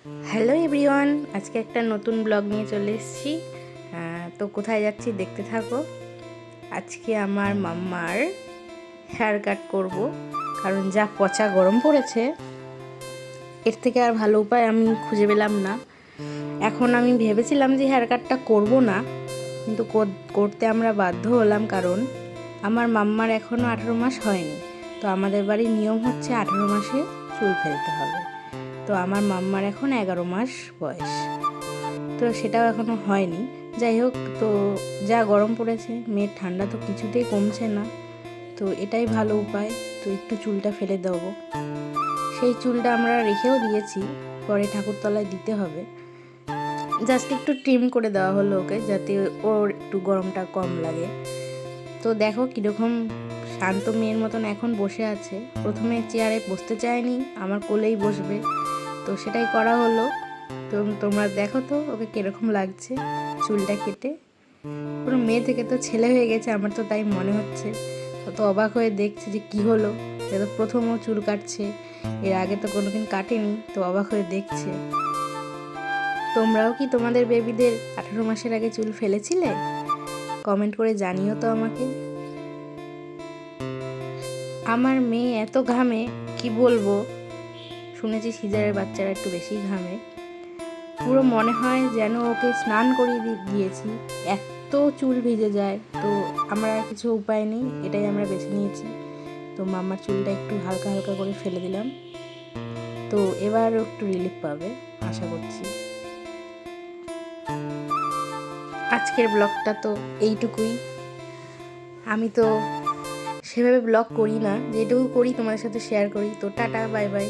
Hello everyone, আজকে একটা নতুন ব্লগ নিয়ে চলে এসেছি। তো কোথায় যাচ্ছি দেখতে থাকো। আজকে আমার মাম্মার হেয়ার কাট করবো, কারণ যা পচা গরম পড়েছে এর থেকে আর ভালো উপায় আমি খুঁজে পেলাম না। এখন আমি ভেবেছিলাম যে হেয়ার কাটটা করবো না, কিন্তু করতে আমরা বাধ্য হলাম, কারণ আমার মাম্মার এখনও 18 মাস হয়নি। তো আমাদের বাড়ির নিয়ম হচ্ছে 18 মাসে চুল ফেলতে হবে। তো আমার মাম্মার এখন 11 মাস বয়স, তো সেটাও এখনও হয়নি। যাই হোক, তো যা গরম পড়েছে, মেয়ের ঠান্ডা তো কিছুতেই কমছে না, তো এটাই ভালো উপায়। তো একটু চুলটা ফেলে দেবো। সেই চুলটা আমরা রেখেও দিয়েছি, পরে ঠাকুরতলায় দিতে হবে। জাস্ট একটু ট্রিম করে দেওয়া হলো ওকে, যাতে ওর একটু গরমটা কম লাগে। তো দেখো কীরকম শান্ত মেয়ের মতন এখন বসে আছে। প্রথমে চেয়ারে বসতে চায়নি, আমার কোলেই বসবে, তো সেটাই করা হলো। তো তোমরা দেখো তো ওকে কীরকম লাগছে চুলটা কেটে। পুরো মেয়ে থেকে তো ছেলে হয়ে গেছে, আমার তো তাই মনে হচ্ছে। তো অবাক হয়ে দেখছে যে কি হলো, এটা তো প্রথমও চুল কাটছে, এর আগে তো কোনোদিন কাটেনি, তো অবাক হয়ে দেখছে। তোমরাও কি তোমাদের বেবিদের 18 মাসের আগে চুল ফেলেছিলে? কমেন্ট করে জানিও তো আমাকে। আমার মেয়ে এত ঘামে, কি বলবো। শুনেছি সিজারের বাচ্চারা একটু বেশি ঘামে। পুরো মনে হয় যেন ওকে স্নান করিয়ে দিয়েছি, এত চুল ভিজে যায়। তো আমার আর কিছু উপায় নেই, এটাই আমরা বেছে নিয়েছি। তো মাম্মার চুলটা একটু হালকা হালকা করে ফেলে দিলাম। তো এবার একটু রিলিফ পাবে আশা করছি। আজকের ব্লগটা তো এইটুকুই। আমি তো সেভাবে ব্লগ করি না, যেটুকু করি তোমাদের সাথে শেয়ার করি। তো টাটা, বাই বাই।